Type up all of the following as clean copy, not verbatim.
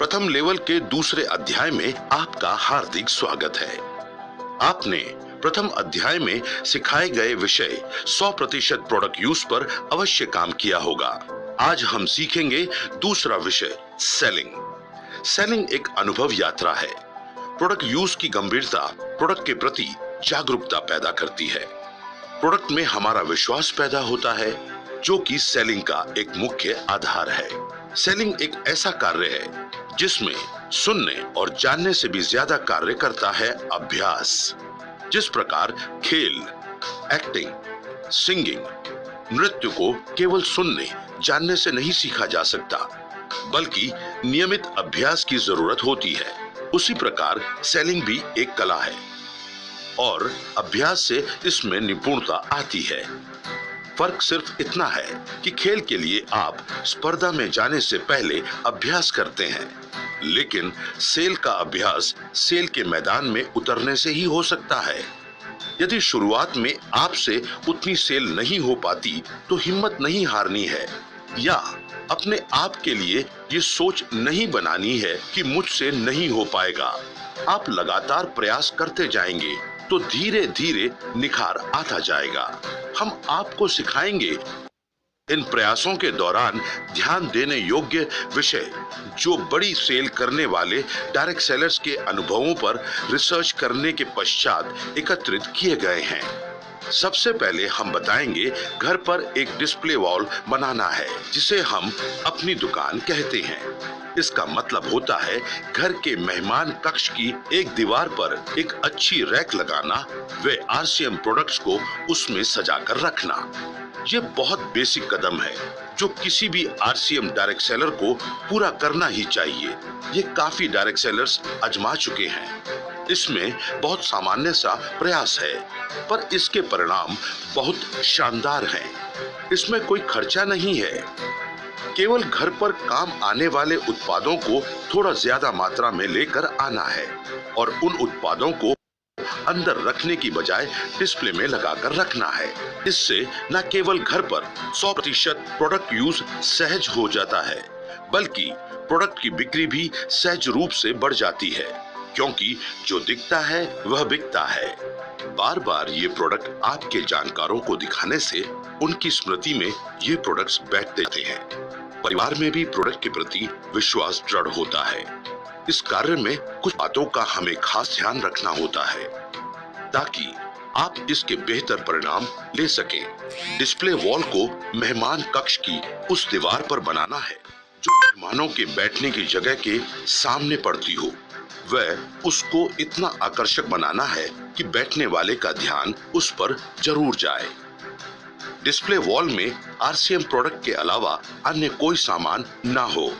प्रथम लेवल के दूसरे अध्याय में आपका हार्दिक स्वागत है। आपने प्रथम अध्याय में सिखाए गए विषय 100% प्रोडक्ट यूज पर अवश्य काम किया होगा। आज हम सीखेंगे दूसरा विषय सेलिंग। सेलिंग एक अनुभव यात्रा है। प्रोडक्ट यूज की गंभीरता प्रोडक्ट के प्रति जागरूकता पैदा करती है। प्रोडक्ट में हमारा विश्वास पैदा होता है, जो कि सेलिंग का एक मुख्य आधार है। सेलिंग एक ऐसा कार्य है जिसमें सुनने और जानने से भी ज्यादा कार्य करता है अभ्यास। जिस प्रकार खेल, एक्टिंग, सिंगिंग, नृत्य को केवल सुनने, जानने से नहीं सीखा जा सकता, बल्कि नियमित अभ्यास की जरूरत होती है। उसी प्रकार सेलिंग भी एक कला है और अभ्यास से इसमें निपुणता आती है। फर्क सिर्फ इतना है कि खेल के लिए आप स्पर्धा में जाने से पहले अभ्यास करते हैं, लेकिन सेल का अभ्यास सेल के मैदान में उतरने से ही हो सकता है। यदि शुरुआत में आपसे उतनी सेल नहीं हो पाती तो हिम्मत नहीं हारनी है, या अपने आप के लिए ये सोच नहीं बनानी है कि मुझसे नहीं हो पाएगा। आप लगातार प्रयास करते जाएंगे तो धीरे धीरे निखार आता जाएगा। हम आपको सिखाएंगे इन प्रयासों के दौरान ध्यान देने योग्य विषय जो बड़ी सेल करने वाले डायरेक्ट सेलर्स के अनुभवों पर रिसर्च करने के पश्चात एकत्रित किए गए हैं। सबसे पहले हम बताएंगे घर पर एक डिस्प्ले वॉल बनाना है, जिसे हम अपनी दुकान कहते हैं। इसका मतलब होता है घर के मेहमान कक्ष की एक दीवार पर एक अच्छी रैक लगाना व आरसीएम प्रोडक्ट्स को उसमें सजाकर रखना। ये बहुत बेसिक कदम है जो किसी भी आरसीएम डायरेक्ट सेलर को पूरा करना ही चाहिए। ये काफी डायरेक्ट सेलर्स आजमा चुके हैं। इसमें बहुत सामान्य सा प्रयास है, पर इसके परिणाम बहुत शानदार हैं। इसमें कोई खर्चा नहीं है, केवल घर पर काम आने वाले उत्पादों को थोड़ा ज्यादा मात्रा में लेकर आना है और उन उत्पादों को अंदर रखने की बजाय डिस्प्ले में लगाकर रखना है। इससे न केवल घर पर 100% प्रोडक्ट यूज सहज हो जाता है, बल्कि प्रोडक्ट की बिक्री भी सहज रूप से बढ़ जाती है, क्योंकि जो दिखता है वह बिकता है। बार बार ये प्रोडक्ट आपके जानकारों को दिखाने से उनकी स्मृति में ये प्रोडक्ट्स बैठते जाते हैं। परिवार में भी प्रोडक्ट के प्रति विश्वास दृढ़ होता है। इस कार्य में कुछ बातों का हमें खास ध्यान रखना होता है ताकि आप इसके बेहतर परिणाम ले सकें। डिस्प्ले वॉल को मेहमान कक्ष की उस दीवार पर बनाना है जो मेहमानों के बैठने की जगह के सामने पड़ती हो। वह उसको इतना आकर्षक बनाना है कि बैठने वाले का ध्यान उस पर जरूर जाए। डिस्प्ले वॉल में आरसीएम प्रोडक्ट के अलावा अन्य कोई सामान ना हो।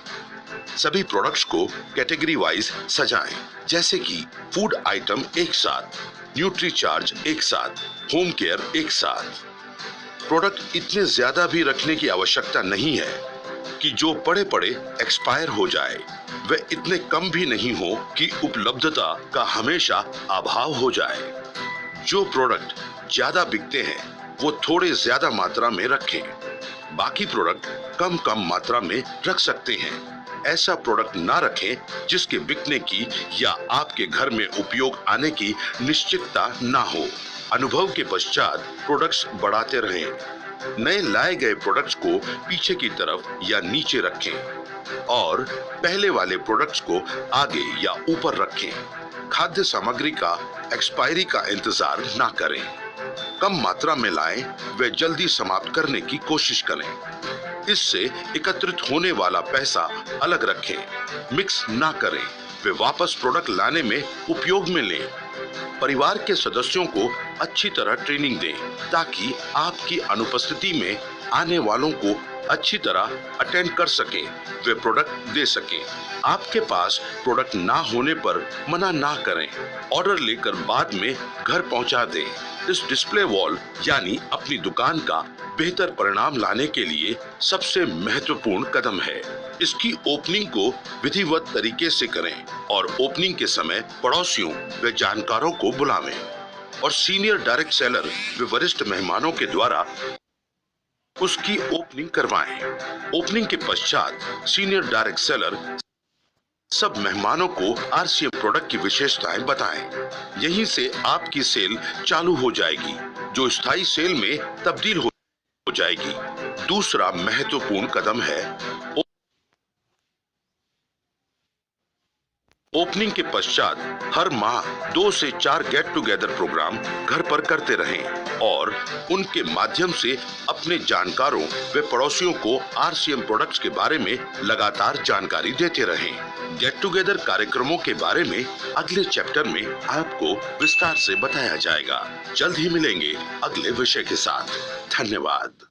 सभी प्रोडक्ट्स को कैटेगरी वाइज सजाएं, जैसे कि फूड आइटम एक साथ, न्यूट्री चार्ज एक साथ, होम केयर एक साथ। प्रोडक्ट इतने ज्यादा भी रखने की आवश्यकता नहीं है कि जो पड़े पड़े एक्सपायर हो जाए, वे इतने कम भी नहीं हो कि उपलब्धता का हमेशा अभाव हो जाए। जो प्रोडक्ट ज्यादा बिकते हैं वो थोड़े ज्यादा मात्रा में रखें, बाकी प्रोडक्ट कम कम मात्रा में रख सकते हैं। ऐसा प्रोडक्ट ना रखें जिसके बिकने की या आपके घर में उपयोग आने की निश्चितता ना हो। अनुभव के पश्चात प्रोडक्ट्स बढ़ाते रहें। नए लाए गए प्रोडक्ट्स को पीछे की तरफ या नीचे रखें और पहले वाले प्रोडक्ट्स को आगे या ऊपर रखें। खाद्य सामग्री का एक्सपायरी का इंतजार ना करें। कम मात्रा में लाएं व जल्दी समाप्त करने की कोशिश करें। इससे एकत्रित होने वाला पैसा अलग रखें, मिक्स ना करें। वे वापस प्रोडक्ट लाने में उपयोग में लें। परिवार के सदस्यों को अच्छी तरह ट्रेनिंग दें ताकि आपकी अनुपस्थिति में आने वालों को अच्छी तरह अटेंड कर सकें, वे प्रोडक्ट दे सकें। आपके पास प्रोडक्ट ना होने पर मना ना करें, ऑर्डर लेकर बाद में घर पहुंचा दें। इस डिस्प्ले वॉल यानी अपनी दुकान का बेहतर परिणाम लाने के लिए सबसे महत्वपूर्ण कदम है। इसकी ओपनिंग को विधिवत तरीके से करें और ओपनिंग के समय पड़ोसियों व जानकारों को बुलावें और सीनियर डायरेक्ट सेलर व वरिष्ठ मेहमानों के द्वारा उसकी ओपनिंग करवाएं। ओपनिंग के पश्चात सीनियर डायरेक्ट सेलर सब मेहमानों को आरसीएम प्रोडक्ट की विशेषताएं बताएं। यहीं से आपकी सेल चालू हो जाएगी, जो स्थायी सेल में तब्दील हो जाएगी। दूसरा महत्वपूर्ण कदम है ओपनिंग के पश्चात हर माह 2 से 4 गेट टुगेदर प्रोग्राम घर पर करते रहें और उनके माध्यम से अपने जानकारों व पड़ोसियों को आरसीएम प्रोडक्ट्स के बारे में लगातार जानकारी देते रहें। गेट टुगेदर कार्यक्रमों के बारे में अगले चैप्टर में आपको विस्तार से बताया जाएगा। जल्द ही मिलेंगे अगले विषय के साथ। धन्यवाद।